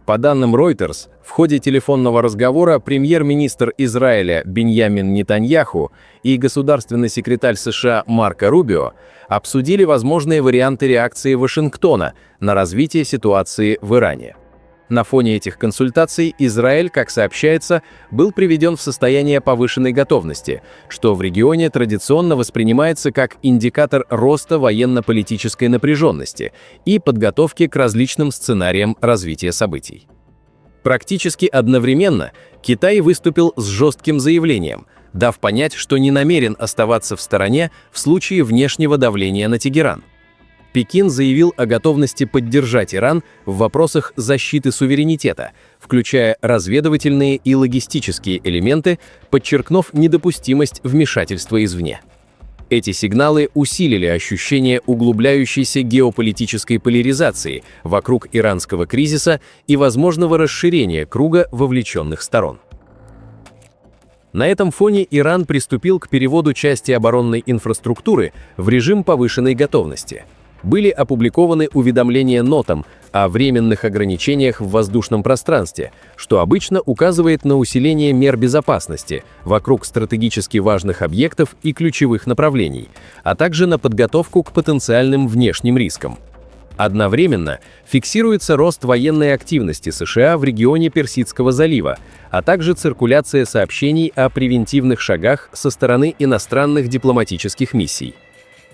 По данным Reuters, в ходе телефонного разговора премьер-министр Израиля Биньямин Нетаньяху и государственный секретарь США Марко Рубио обсудили возможные варианты реакции Вашингтона на развитие ситуации в Иране. На фоне этих консультаций Израиль, как сообщается, был приведен в состояние повышенной готовности, что в регионе традиционно воспринимается как индикатор роста военно-политической напряженности и подготовки к различным сценариям развития событий. Практически одновременно Китай выступил с жестким заявлением, дав понять, что не намерен оставаться в стороне в случае внешнего давления на Тегеран. Пекин заявил о готовности поддержать Иран в вопросах защиты суверенитета, включая разведывательные и логистические элементы, подчеркнув недопустимость вмешательства извне. Эти сигналы усилили ощущение углубляющейся геополитической поляризации вокруг иранского кризиса и возможного расширения круга вовлеченных сторон. На этом фоне Иран приступил к переводу части оборонной инфраструктуры в режим повышенной готовности. Были опубликованы уведомления НОТАМ о временных ограничениях в воздушном пространстве, что обычно указывает на усиление мер безопасности вокруг стратегически важных объектов и ключевых направлений, а также на подготовку к потенциальным внешним рискам. Одновременно фиксируется рост военной активности США в регионе Персидского залива, а также циркуляция сообщений о превентивных шагах со стороны иностранных дипломатических миссий.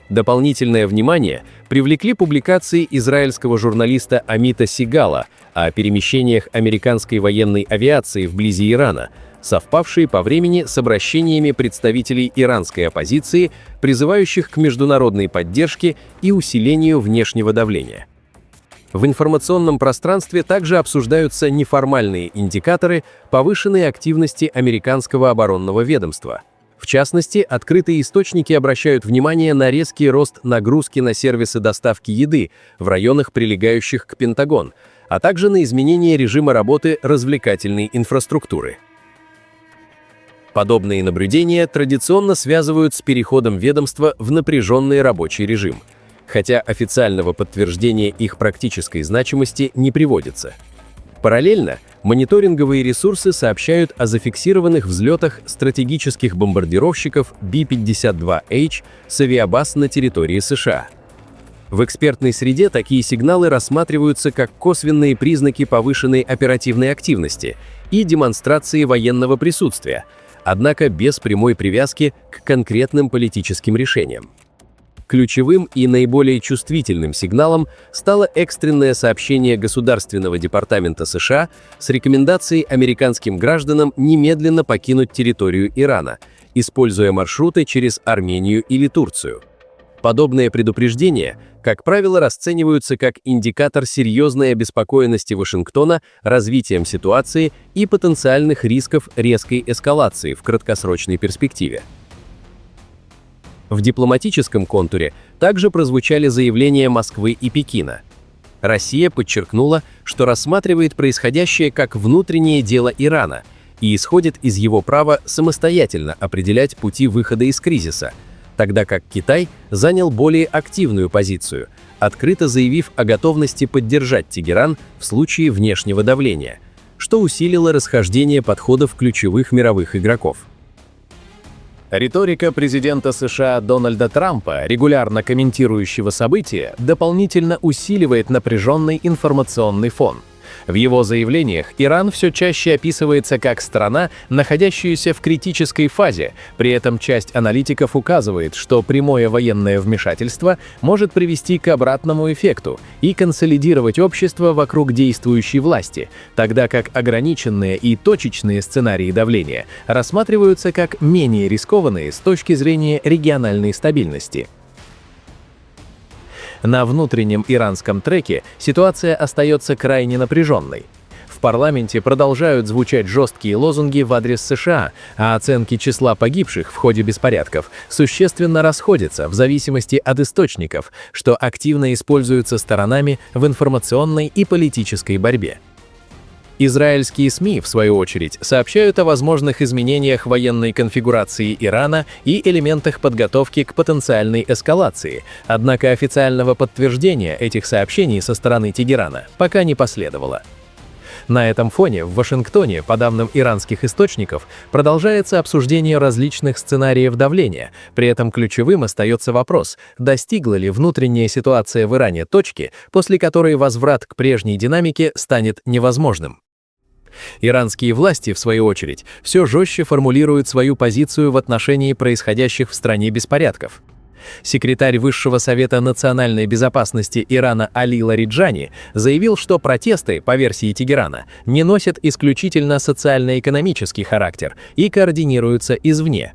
Дополнительное внимание привлекли публикации израильского журналиста Амита Сигала о перемещениях американской военной авиации вблизи Ирана, совпавшие по времени с обращениями представителей иранской оппозиции, призывающих к международной поддержке и усилению внешнего давления. В информационном пространстве также обсуждаются неформальные индикаторы повышенной активности американского оборонного ведомства. В частности, открытые источники обращают внимание на резкий рост нагрузки на сервисы доставки еды в районах, прилегающих к Пентагон, а также на изменение режима работы развлекательной инфраструктуры. Подобные наблюдения традиционно связывают с переходом ведомства в напряженный рабочий режим, хотя официального подтверждения их практической значимости не приводится. Параллельно, мониторинговые ресурсы сообщают о зафиксированных взлетах стратегических бомбардировщиков B-52H с авиабаз на территории США. В экспертной среде такие сигналы рассматриваются как косвенные признаки повышенной оперативной активности и демонстрации военного присутствия, однако без прямой привязки к конкретным политическим решениям. Ключевым и наиболее чувствительным сигналом стало экстренное сообщение Государственного департамента США с рекомендацией американским гражданам немедленно покинуть территорию Ирана, используя маршруты через Армению или Турцию. Подобные предупреждения, как правило, расцениваются как индикатор серьезной обеспокоенности Вашингтона развитием ситуации и потенциальных рисков резкой эскалации в краткосрочной перспективе. В дипломатическом контуре также прозвучали заявления Москвы и Пекина. Россия подчеркнула, что рассматривает происходящее как внутреннее дело Ирана и исходит из его права самостоятельно определять пути выхода из кризиса, тогда как Китай занял более активную позицию, открыто заявив о готовности поддержать Тегеран в случае внешнего давления, что усилило расхождение подходов ключевых мировых игроков. Риторика президента США Дональда Трампа, регулярно комментирующего события, дополнительно усиливает напряженный информационный фон. В его заявлениях Иран все чаще описывается как страна, находящаяся в критической фазе, при этом часть аналитиков указывает, что прямое военное вмешательство может привести к обратному эффекту и консолидировать общество вокруг действующей власти, тогда как ограниченные и точечные сценарии давления рассматриваются как менее рискованные с точки зрения региональной стабильности. На внутреннем иранском треке ситуация остается крайне напряженной. В парламенте продолжают звучать жесткие лозунги в адрес США, а оценки числа погибших в ходе беспорядков существенно расходятся в зависимости от источников, что активно используется сторонами в информационной и политической борьбе. Израильские СМИ, в свою очередь, сообщают о возможных изменениях военной конфигурации Ирана и элементах подготовки к потенциальной эскалации, однако официального подтверждения этих сообщений со стороны Тегерана пока не последовало. На этом фоне в Вашингтоне, по данным иранских источников, продолжается обсуждение различных сценариев давления. При этом ключевым остается вопрос, достигла ли внутренняя ситуация в Иране точки, после которой возврат к прежней динамике станет невозможным. Иранские власти, в свою очередь, все жестче формулируют свою позицию в отношении происходящих в стране беспорядков. Секретарь Высшего совета национальной безопасности Ирана Али Лариджани заявил, что протесты, по версии Тегерана, не носят исключительно социально-экономический характер и координируются извне.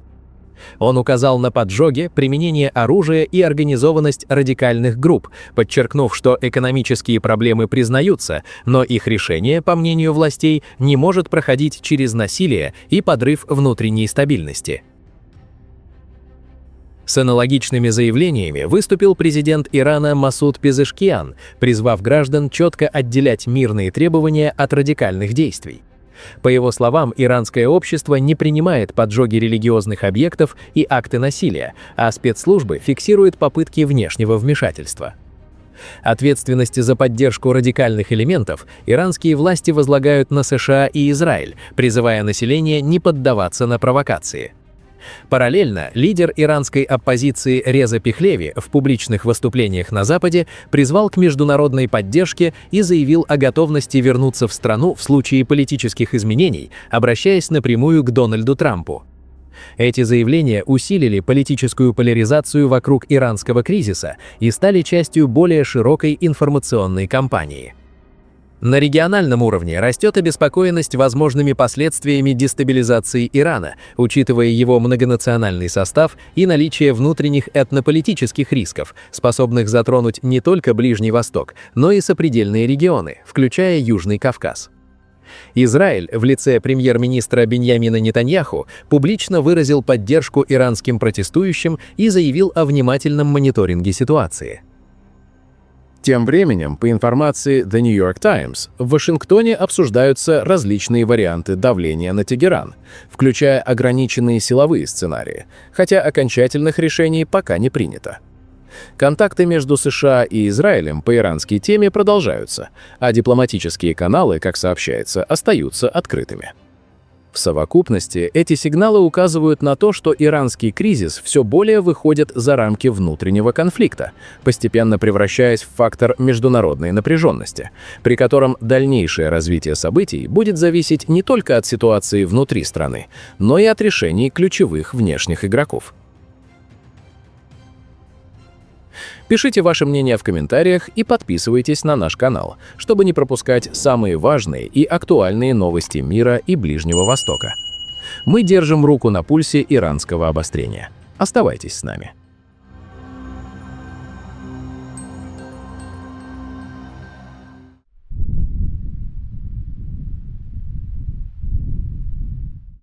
Он указал на поджоги, применение оружия и организованность радикальных групп, подчеркнув, что экономические проблемы признаются, но их решение, по мнению властей, не может проходить через насилие и подрыв внутренней стабильности. С аналогичными заявлениями выступил президент Ирана Масуд Пезешкиан, призвав граждан четко отделять мирные требования от радикальных действий. По его словам, иранское общество не принимает поджоги религиозных объектов и акты насилия, а спецслужбы фиксируют попытки внешнего вмешательства. Ответственность за поддержку радикальных элементов иранские власти возлагают на США и Израиль, призывая население не поддаваться на провокации. Параллельно лидер иранской оппозиции Реза Пехлеви в публичных выступлениях на Западе призвал к международной поддержке и заявил о готовности вернуться в страну в случае политических изменений, обращаясь напрямую к Дональду Трампу. Эти заявления усилили политическую поляризацию вокруг иранского кризиса и стали частью более широкой информационной кампании. На региональном уровне растет обеспокоенность возможными последствиями дестабилизации Ирана, учитывая его многонациональный состав и наличие внутренних этнополитических рисков, способных затронуть не только Ближний Восток, но и сопредельные регионы, включая Южный Кавказ. Израиль в лице премьер-министра Биньямина Нетаньяху публично выразил поддержку иранским протестующим и заявил о внимательном мониторинге ситуации. Тем временем, по информации The New York Times, в Вашингтоне обсуждаются различные варианты давления на Тегеран, включая ограниченные силовые сценарии, хотя окончательных решений пока не принято. Контакты между США и Израилем по иранской теме продолжаются, а дипломатические каналы, как сообщается, остаются открытыми. В совокупности эти сигналы указывают на то, что иранский кризис все более выходит за рамки внутреннего конфликта, постепенно превращаясь в фактор международной напряженности, при котором дальнейшее развитие событий будет зависеть не только от ситуации внутри страны, но и от решений ключевых внешних игроков. Пишите ваше мнение в комментариях и подписывайтесь на наш канал, чтобы не пропускать самые важные и актуальные новости мира и Ближнего Востока. Мы держим руку на пульсе иранского обострения. Оставайтесь с нами.